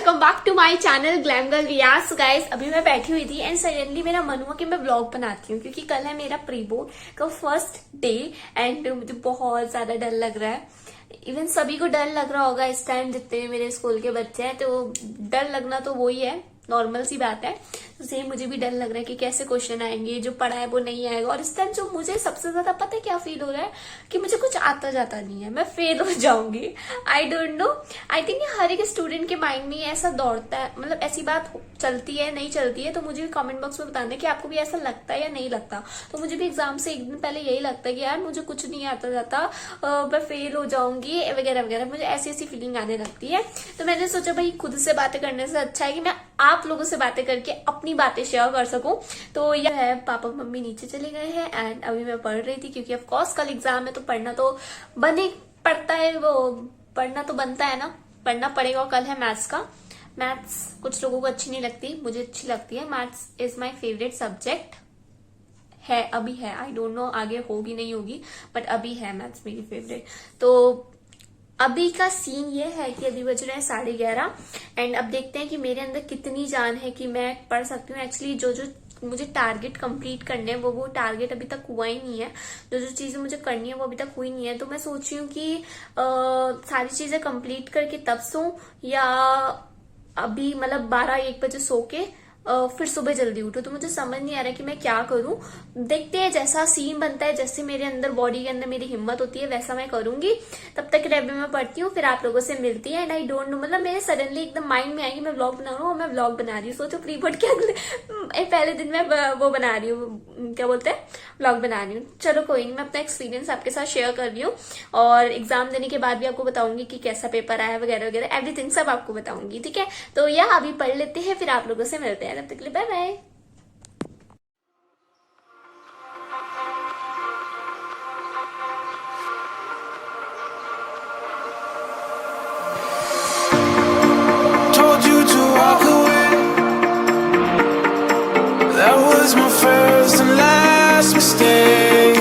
Welcome back to my channel glam girl Riyaz. Guys अभी मैं बैठी हुई थी एंड सडनली मेरा मन हुआ कि मैं व्लॉग बनाती हूँ क्योंकि कल है मेरा प्री बोर्ड का फर्स्ट डे एंड मुझे बहुत ज्यादा डर लग रहा है। इवन सभी को डर लग रहा होगा इस टाइम, जितने भी मेरे स्कूल के बच्चे हैं, तो डर लगना तो वही है, नॉर्मल सी बात है। तो सेम मुझे भी डर लग रहा है कि कैसे क्वेश्चन आएंगे, जो पढ़ा है वो नहीं आएगा। और इस टाइम जो मुझे सबसे ज्यादा पता है क्या फील हो रहा है कि मुझे कुछ आता जाता नहीं है, मैं फेल हो जाऊंगी। I don't know, I think हर एक स्टूडेंट के माइंड में ऐसा दौड़ता है, मतलब ऐसी बात चलती है नहीं चलती है। तो मुझे भी कमेंट बॉक्स में बताना कि आपको भी ऐसा लगता है या नहीं लगता। तो मुझे भी एग्जाम से एक दिन पहले यही लगता है कि यार मुझे कुछ नहीं आता जाता, मैं फेल हो जाऊंगी वगैरह वगैरह, मुझे ऐसी ऐसी फीलिंग आने लगती है। तो मैंने सोचा भाई खुद से बातें करने से अच्छा है कि मैं आप लोगों से बातें करके अपनी बातें शेयर कर सकूं। तो यह है, पापा मम्मी नीचे चले गए हैं एंड अभी मैं पढ़ रही थी क्योंकि ऑफ कोर्स कल एग्जाम है तो पढ़ना तो पड़ता है, वो पढ़ना तो बनता है ना, पढ़ना पड़ेगा। और कल है मैथ्स का। मैथ्स कुछ लोगों को अच्छी नहीं लगती, मुझे अच्छी लगती है। Maths is my favourite subject है, अभी है, आई डोंट नो आगे होगी नहीं होगी, बट अभी है मैथ्स मेरी फेवरेट। तो अभी का सीन ये है कि अभी बज रहे हैं 11:30 एंड अब देखते हैं कि मेरे अंदर कितनी जान है कि मैं पढ़ सकती हूँ। एक्चुअली जो जो मुझे टारगेट कंप्लीट करने हैं वो टारगेट अभी तक हुआ ही नहीं है। जो जो चीजें मुझे करनी है वो अभी तक हुई नहीं है। तो मैं सोच रही हूँ कि सारी चीजें कंप्लीट करके तब सोऊं या अभी मतलब 12-1 बजे सो के फिर सुबह जल्दी उठो। तो मुझे समझ नहीं आ रहा कि मैं क्या करूं। देखते हैं, जैसा सीन बनता है, जैसे मेरे अंदर बॉडी के अंदर मेरी हिम्मत होती है वैसा मैं करूंगी। तब तक रेबे में पढ़ती हूँ, फिर आप लोगों से मिलती है। एंड आई डोंट नो, मतलब मेरे सडनली एकदम माइंड में आएगी मैं व्लॉग बना रहा हूँ और मैं व्लॉग बना रही हूँ। सोचो प्री बोर्ड के अगले पहले दिन मैं वो बना रही हूँ, क्या बोलते हैं, व्लॉग बना रही हूँ। चलो कोई नहीं, मैं अपना एक्सपीरियंस आपके साथ शेयर कर रही हूँ और एग्जाम देने के बाद भी आपको बताऊंगी कि कैसा पेपर आया वगैरह वगैरह, एवरीथिंग सब आपको बताऊंगी, ठीक है। तो यह अभी पढ़ लेते हैं, फिर आप लोगों से मिलते हैं। तब तक के लिए bye bye. Told you to walk away. That was my first and last mistake.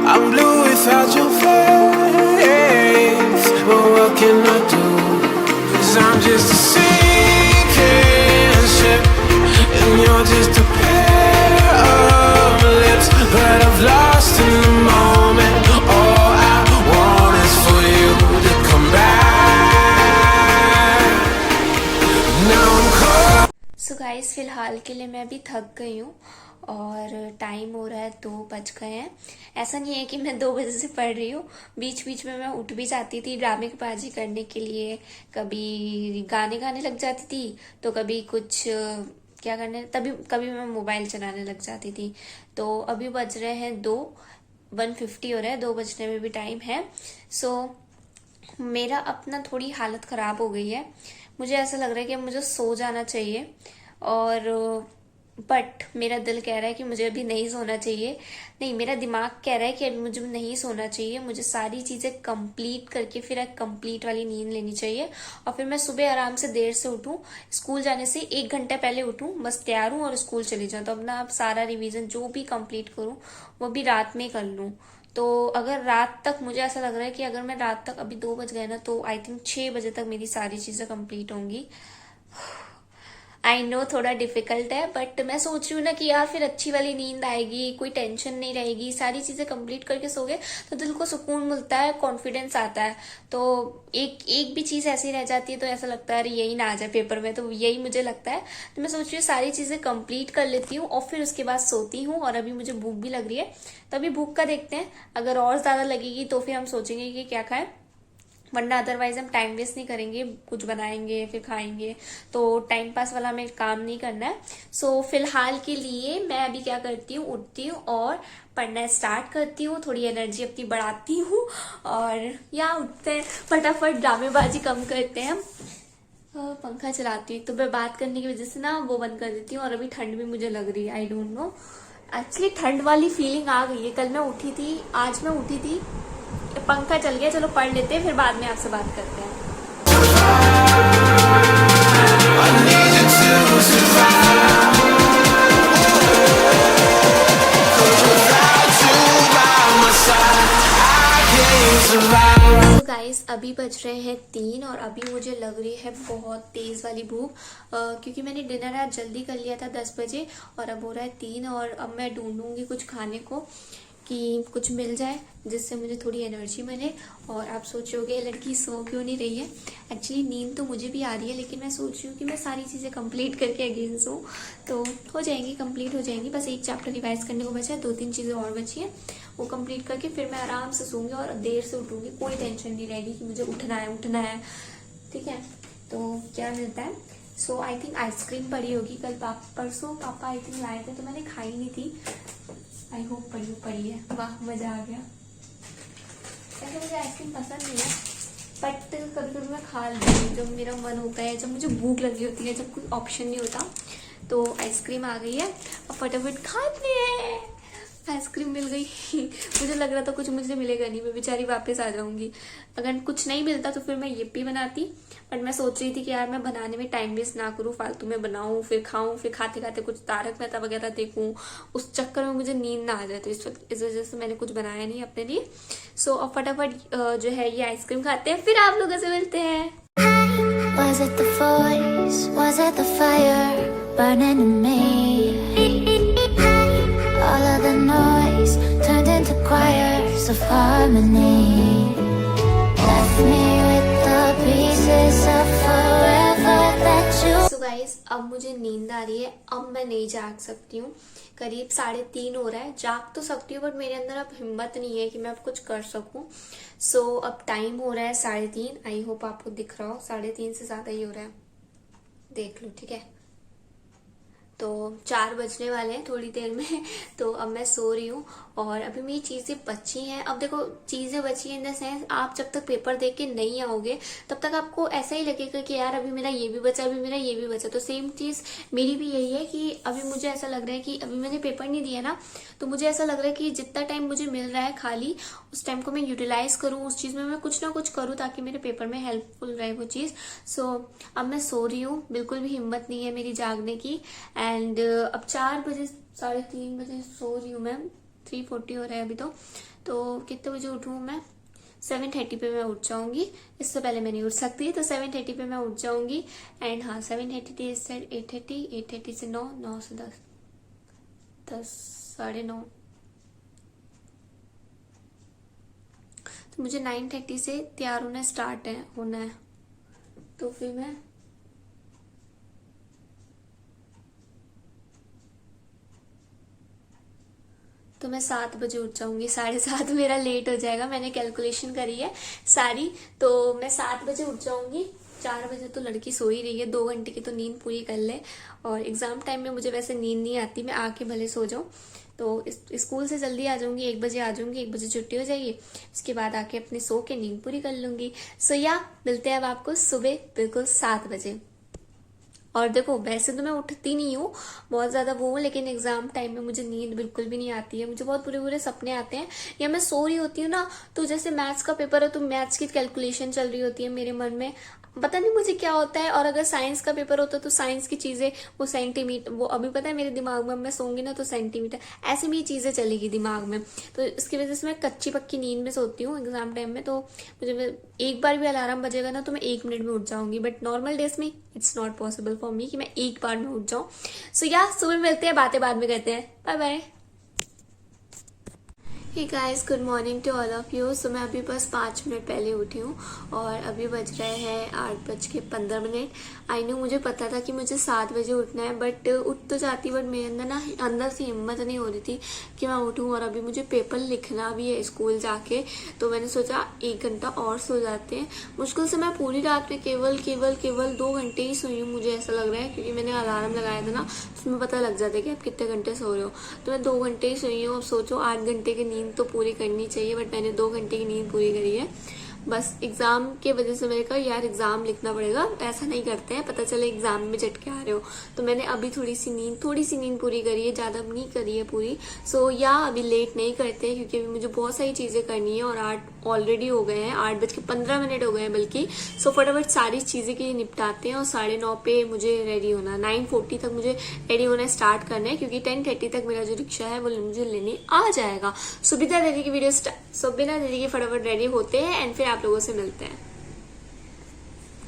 I'm blue without your face. But what can I do? 'Cause I'm just a sinking ship, and you're just a pair of lips. But I've lost in the moment. All I want is for you to come back. Now I'm caught. So guys फिलहाल के लिए मैं अभी थक गई हूँ और time हो रहा है 2 बज गए हैं। ऐसा नहीं है कि मैं 2 बजे से पढ़ रही हूँ, बीच बीच में मैं उठ भी जाती थी ड्रामेबाजी करने के लिए। कभी गाने गाने लग जाती थी तो कभी कुछ क्या करने, तभी कभी मैं मोबाइल चलाने लग जाती थी। तो अभी बज रहे हैं 1:50 हो रहा है, 2 बजने में भी टाइम है। सो मेरा अपना थोड़ी हालत खराब हो गई है, मुझे ऐसा लग रहा है कि मुझे सो जाना चाहिए और बट मेरा दिल कह रहा है कि मुझे अभी नहीं सोना चाहिए। नहीं, मेरा दिमाग कह रहा है कि अभी मुझे नहीं सोना चाहिए, मुझे सारी चीजें कंप्लीट करके फिर एक कंप्लीट वाली नींद लेनी चाहिए और फिर मैं सुबह आराम से देर से उठूं, स्कूल जाने से 1 घंटा पहले उठूं, बस तैयार हूं और स्कूल चली जाऊं। तो अपना सारा रिवीजन जो भी कंप्लीट करूं वो भी रात में कर लूं। तो अगर रात तक, मुझे ऐसा लग रहा है कि अगर मैं रात तक, अभी 2 बज गए ना, तो आई थिंक 6 बजे तक मेरी सारी चीजें कंप्लीट होंगी। आई नो थोड़ा डिफिकल्ट है बट मैं सोच रही हूँ ना कि यार फिर अच्छी वाली नींद आएगी, कोई टेंशन नहीं रहेगी, सारी चीजें कंप्लीट करके सोगे तो दिल को सुकून मिलता है, कॉन्फिडेंस आता है। तो एक भी चीज ऐसी रह जाती है तो ऐसा लगता है अरे यही ना आ जाए पेपर में, तो यही मुझे लगता है। तो मैं सोच रही हूँ सारी चीजें कंप्लीट कर लेती हूँ और फिर उसके बाद सोती हूँ। और अभी मुझे भूख भी लग रही है, तो अभी भूख का देखते हैं, अगर और ज्यादा लगेगी तो फिर हम सोचेंगे कि क्या खाएं, वरना अदरवाइज हम टाइम वेस्ट नहीं करेंगे, कुछ बनाएंगे फिर खाएंगे, तो टाइम पास वाला हमें काम नहीं करना है। सो फिलहाल के लिए मैं अभी क्या करती हूँ, उठती हूँ और पढ़ना स्टार्ट करती हूँ, थोड़ी एनर्जी अपनी बढ़ाती हूँ और या उठते हैं फटाफट, ड्रामेबाजी कम करते हैं। पंखा चलाती हूँ तो मैं बात करने की वजह से ना वो बंद कर देती हूँ और अभी ठंड भी मुझे लग रही है, आई डोंट नो, एक्चुअली ठंड वाली फीलिंग आ गई है। कल मैं उठी थी, आज मैं उठी थी, पंखा चल गया। चलो पढ़ लेते हैं, फिर बाद में आपसे बात करते हैं। I need you to survive. 'Cause without you by my side, I can't survive. Guys अभी बज रहे हैं 3 और अभी मुझे लग रही है बहुत तेज वाली भूख, क्योंकि मैंने डिनर आज जल्दी कर लिया था 10 बजे और अब हो रहा है 3 और अब मैं ढूंढूंगी कुछ खाने को कि कुछ मिल जाए जिससे मुझे थोड़ी एनर्जी मिले। और आप सोचोगे लड़की सो क्यों नहीं रही है। एक्चुअली नींद तो मुझे भी आ रही है, लेकिन मैं सोच रही हूँ कि मैं सारी चीज़ें कंप्लीट करके अगेन सो तो हो जाएंगी, कंप्लीट हो जाएंगी। बस एक चैप्टर रिवाइज करने को बचा है, 2-3 चीज़ें और बची हैं, वो कंप्लीट करके फिर मैं आराम से सोऊंगी और देर से उठूंगी। कोई टेंशन नहीं रहेगी कि मुझे उठना है। ठीक है, तो क्या मिलता है। सो आई थिंक आइसक्रीम पड़ी होगी, कल परसों पापा आई थिंक लाए थे तो मैंने खाई नहीं थी। आई होप पड़ी है। वाह मजा आ गया। ऐसे मुझे आइसक्रीम पसंद नहीं है, बट कभी कभी मैं खा लेती हूँ जब मेरा मन होता है, जब मुझे भूख लगी होती है, जब कोई ऑप्शन नहीं होता। तो आइसक्रीम आ गई है और फटाफट खाते हैं। आइसक्रीम मिल गई। मुझे लग रहा था कुछ मुझे मिलेगा नहीं, मैं बेचारी वापस आ जाऊंगी। अगर कुछ नहीं मिलता तो फिर मैं यिप्पी बनाती, बट मैं सोच रही थी कि यार मैं बनाने में टाइम वेस्ट ना करूँ, फालतू में बनाऊं फिर खाऊं, फिर खाते खाते कुछ तारक मेहता वगैरह देखूं, उस चक्कर में मुझे नींद ना आ जाए। तो इस वजह से मैंने कुछ बनाया नहीं अपने लिए। सो अब फटाफट जो है ये आइसक्रीम खाते हैं, फिर आप लोगों से मिलते हैं। Was it the voice? Was it the fire burning in me? All of the noise turned into choirs of harmony. Left me with the pieces of forever that you. So guys, अब मुझे नींद आ रही है, अब मैं नहीं जाग सकती हूँ। करीब 3:30 हो रहा है। जाग तो सकती हूँ बट मेरे अंदर अब हिम्मत नहीं है कि मैं अब कुछ कर सकूं। सो अब टाइम हो रहा है 3:30। आई होप आपको दिख रहा हो, 3:30 से ज्यादा ही हो रहा है, देख लो। ठीक है, तो 4 बजने वाले हैं थोड़ी देर में। तो अब मैं सो रही हूँ और अभी मेरी चीजें बची हैं। अब देखो चीजें बची हैं इन द सेंस, आप जब तक पेपर दे के नहीं आओगे तब तक आपको ऐसा ही लगेगा कि यार अभी मेरा ये भी बचा, अभी मेरा ये भी बचा। तो सेम चीज मेरी भी यही है कि अभी मुझे ऐसा लग रहा है कि अभी मैंने पेपर नहीं दिया ना, तो मुझे ऐसा लग रहा है कि जितना टाइम मुझे मिल रहा है खाली, उस टाइम को मैं यूटिलाइज करूँ, उस चीज में मैं कुछ ना कुछ करूँ ताकि मेरे पेपर में हेल्पफुल रहे वो चीज। सो अब मैं सो रही हूँ, बिल्कुल भी हिम्मत नहीं है मेरी जागने की। एंड अब 4 बजे 3:30 बजे सो रही हूँ मैं, 3:40 हो रहा है अभी। तो कितने बजे उठूँ मैं? 7:30 पे मैं उठ जाऊंगी। इससे पहले मैं नहीं उठ सकती, तो 7:30 पे मैं उठ जाऊंगी। एंड हाँ 7:30 से 8:30 से 9 से 10 साढ़े 9, तो मुझे 9:30 से तैयार होना है। तो फिर मैं तो मैं 7 बजे उठ जाऊंगी। 7:30 मेरा लेट हो जाएगा, मैंने कैलकुलेशन करी है सारी। तो मैं 7 बजे उठ जाऊंगी। 4 बजे तो लड़की सो ही रही है, 2 घंटे की तो नींद पूरी कर ले। और एग्जाम टाइम में मुझे वैसे नींद नहीं आती, मैं आके भले सो जाऊं। तो स्कूल से जल्दी आ जाऊंगी, 1 बजे आ जाऊंगी, 1 बजे छुट्टी हो जाएगी। उसके बाद आके अपने सो के नींद पूरी कर लूंगी। सो या मिलते हैं अब आपको सुबह बिल्कुल 7 बजे। और देखो वैसे तो मैं उठती नहीं हूँ बहुत ज्यादा वो, लेकिन एग्जाम टाइम में मुझे नींद बिल्कुल भी नहीं आती है। मुझे बहुत बुरे बुरे सपने आते हैं, या मैं सो रही होती हूँ ना, तो जैसे मैथ्स का पेपर है तो मैथ्स की कैलकुलेशन चल रही होती है मेरे मन में, पता नहीं मुझे क्या होता है। और अगर साइंस का पेपर होता है तो साइंस की चीजें, वो सेंटीमीटर, वो अभी पता है मेरे दिमाग में, मैं सोऊंगी ना तो सेंटीमीटर, ऐसे में चीजें चलेगी दिमाग में। तो इसकी वजह से मैं कच्ची पक्की नींद में सोती हूँ एग्जाम टाइम में। तो मुझे एक बार भी अलार्म बजेगा ना तो मैं 1 मिनट में उठ जाऊंगी, बट नॉर्मल डेज में it's not possible for me कि मैं एक बार में उठ जाऊं। सो या सुबह मिलते हैं, बातें बाद में करते हैं। Bye bye. Hey guys, good morning to all of you. So मैं अभी बस 5 मिनट पहले उठी हूँ और अभी बज रहे हैं 8:15। आई नो मुझे पता था कि मुझे 7 बजे उठना है, बट उठ तो जाती, बट मेरे अंदर ना अंदर से हिम्मत नहीं हो रही थी कि मैं उठूँ। और अभी मुझे पेपर लिखना भी है स्कूल जाके, तो मैंने सोचा 1 घंटा और सो जाते हैं। मुश्किल से मैं पूरी रात में केवल 2 घंटे ही सोई हूँ, मुझे ऐसा लग रहा है, क्योंकि मैंने अलार्म लगाया था ना, उसमें पता लग जाता है कि आप कितने घंटे सो रहे हो। तो मैं 2 घंटे ही सोई हूँ। अब सोचो 8 घंटे की नींद तो पूरी करनी चाहिए, बट मैंने 2 घंटे की नींद पूरी करी है। बस एग्जाम के वजह से मैंने कहा यार एग्जाम लिखना पड़ेगा, ऐसा नहीं करते हैं, पता चले एग्जाम में झटके आ रहे हो। तो मैंने अभी थोड़ी सी नींद पूरी करी है, ज्यादा नहीं करी है पूरी। सो या अभी लेट नहीं करते हैं, क्योंकि अभी मुझे बहुत सारी चीजें करनी है और 8 ऑलरेडी हो गए हैं, 8:15 हो गए हैं बल्कि। सो फटाफट सारी चीजें के निपटाते हैं और 9:30 पे मुझे रेडी होना, 9:40 तक मुझे रेडी होना स्टार्ट करना है, क्योंकि 10:30 तक मेरा जो रिक्शा है वो मुझे लेने आ जाएगा। सो बिना देरी की फटाफट रेडी होते हैं एंड फिर आप लोगों से मिलते हैं।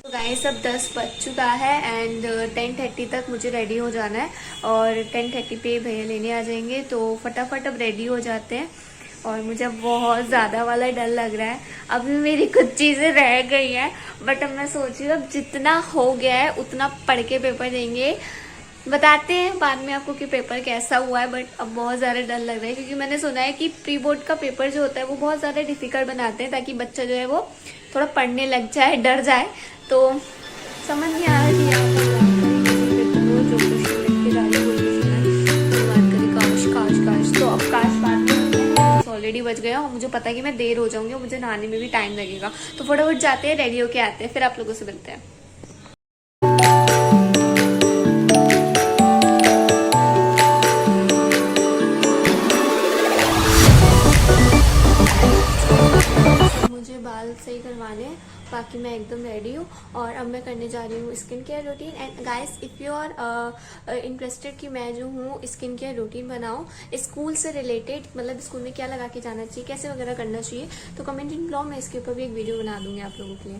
तो गाइस अब 10 बज चुका है एंड 10:30 तक मुझे रेडी हो जाना है और 10:30 पे भैया लेने आ जाएंगे। तो फटाफट अब रेडी हो जाते हैं और मुझे बहुत ज़्यादा वाला डर लग रहा है। अभी मेरी कुछ चीज़ें रह गई हैं बट अब मैं सोच रही हूँ अब जितना हो गया है उतना पढ़ के पेपर देंगे। बताते हैं बाद में आपको कि पेपर कैसा हुआ है, बट अब बहुत ज़्यादा डर लग रहा है क्योंकि मैंने सुना है कि प्री बोर्ड का पेपर जो होता है वो बहुत ज़्यादा डिफिकल्ट बनाते हैं ताकि बच्चा जो है वो थोड़ा पढ़ने लग जाए, डर जाए। तो समझ नहीं आ रहा कि जो काश तो अब काश बात ऑलरेडी बज गया और मुझे पता है कि मैं देर हो जाऊंगी और मुझे नहाने में भी टाइम लगेगा। तो फटाफट जाते हैं, रेडी होके आते हैं, फिर आप लोगों से मिलते हैं। मुझे बाल सही करवाने, बाकी मैं एकदम रेडी हूँ और अब मैं करने जा रही हूँ skin care routine. And guys if you are interested कि मैं जो हूँ स्किन केयर रूटीन बनाऊँ स्कूल से रिलेटेड, मतलब स्कूल में क्या लगा के जाना चाहिए, कैसे वगैरह करना चाहिए, तो कमेंट इन ब्लॉग में इसके ऊपर भी एक वीडियो बना दूंगी आप लोगों के लिए।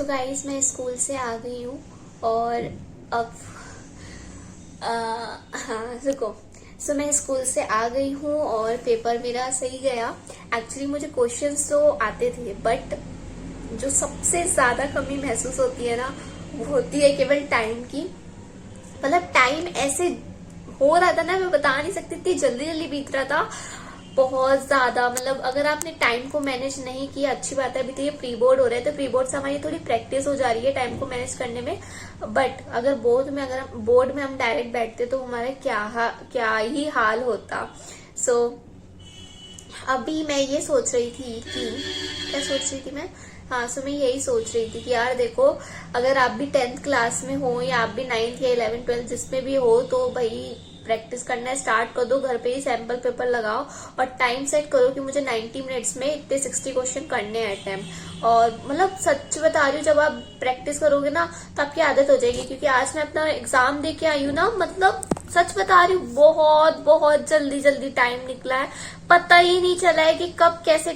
गाइस मैं स्कूल से आ गई हूँ और अब हाँ रुको। सो मैं स्कूल से आ गई हूँ और पेपर मेरा सही गया। एक्चुअली मुझे क्वेश्चंस तो आते थे बट जो सबसे ज्यादा कमी महसूस होती है ना वो होती है केवल टाइम की। मतलब टाइम ऐसे हो रहा था ना, मैं बता नहीं सकती, इतनी जल्दी जल्दी बीत रहा था बहुत ज्यादा। मतलब अगर आपने टाइम को मैनेज नहीं किया अच्छी बात है। अभी तो ये प्री बोर्ड हो रहा है तो प्री बोर्ड से हमारी थोड़ी प्रैक्टिस हो जा रही है टाइम को मैनेज करने में, बट अगर बोर्ड में हम डायरेक्ट बैठते तो हमारा क्या ही हाल होता। सो अभी मैं ये सोच रही थी कि क्या सोच रही थी मैं, हाँ सो मैं यही सोच रही थी कि यार देखो अगर आप भी 10th क्लास में हो या आप भी 9th या 11th 12th जिसमें भी हो तो भाई प्रैक्टिस करना स्टार्ट कर दो। घर पे ही सैंपल पेपर लगाओ और टाइम सेट करो कि मुझे 90 मिनट्स में इतने 60 क्वेश्चन करने हैं अटेम्प्ट। और मतलब सच बता रही हूँ जब आप प्रैक्टिस करोगे ना तो आपकी आदत हो जाएगी। क्योंकि आज मैं अपना एग्जाम दे के आई हूँ ना, मतलब सच बता रही हूँ बहुत जल्दी जल्दी टाइम निकला है, पता ही नहीं चला है कि कब कैसे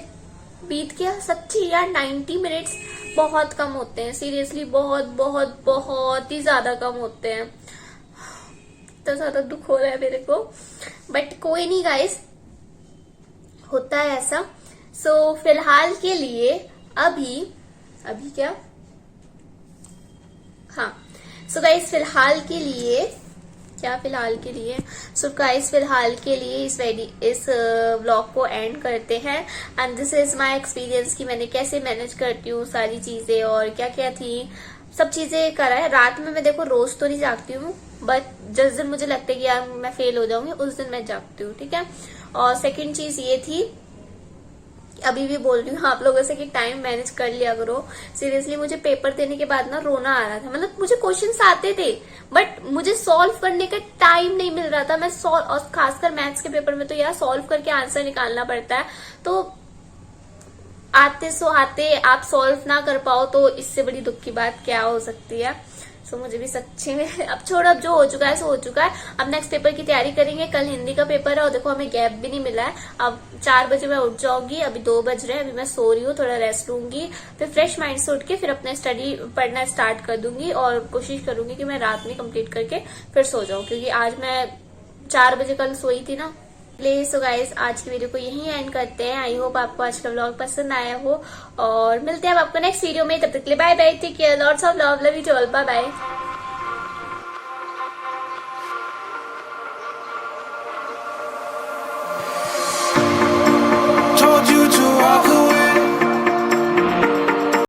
बीत गया। सच्ची यार 90 मिनट्स बहुत कम होते हैं, सीरियसली बहुत ही ज्यादा कम होते हैं। तो ज्यादा दुख हो रहा है मेरे को, बट कोई नहीं गाइस, होता है ऐसा। सो फिलहाल के लिए अभी क्या, हाँ सो गाइस फिलहाल के लिए इस व्लॉग को एंड करते हैं। And this is my experience कि मैंने कैसे मैनेज करती हूँ सारी चीजें और क्या क्या थी, सब चीजें करा है। रात में मैं देखो रोज तो नहीं जागती हूँ, बट जिस दिन मुझे लगता है कि यार मैं फेल हो जाऊंगी उस दिन मैं जागती हूँ, ठीक है। और सेकंड चीज ये थी, अभी भी बोल रही हूँ आप लोगों से कि टाइम मैनेज कर लिया करो। सीरियसली मुझे पेपर देने के बाद ना रोना आ रहा था। मतलब मुझे क्वेश्चंस आते थे बट मुझे सॉल्व करने का टाइम नहीं मिल रहा था। मैं और खासकर मैथ्स के पेपर में तो यार सॉल्व करके आंसर निकालना पड़ता है, तो आते आप सॉल्व ना कर पाओ तो इससे बड़ी दुख की बात क्या हो सकती है। सो मुझे भी सच्ची में अब छोड़ो, अब जो हो चुका है सो हो चुका है। अब नेक्स्ट पेपर की तैयारी करेंगे। कल हिंदी का पेपर है और देखो हमें गैप भी नहीं मिला है। अब 4 बजे मैं उठ जाऊंगी, अभी 2 बज रहे हैं, अभी मैं सो रही हूँ, थोड़ा रेस्ट लूंगी, फिर फ्रेश माइंड से उठ के फिर अपना स्टडी पढ़ना स्टार्ट कर दूंगी और कोशिश करूंगी कि मैं रात में कंप्लीट करके फिर सो जाऊं। क्योंकि आज मैं 4 बजे कल सोई थी ना, सो गाइस आज की वीडियो को यहीं एंड करते हैं। आई होप आपको आज का व्लॉग पसंद आया हो और मिलते हैं अब आपको नेक्स्ट वीडियो में। तब तक के लिए bye bye, take care, lots of love, love you to all, bye bye.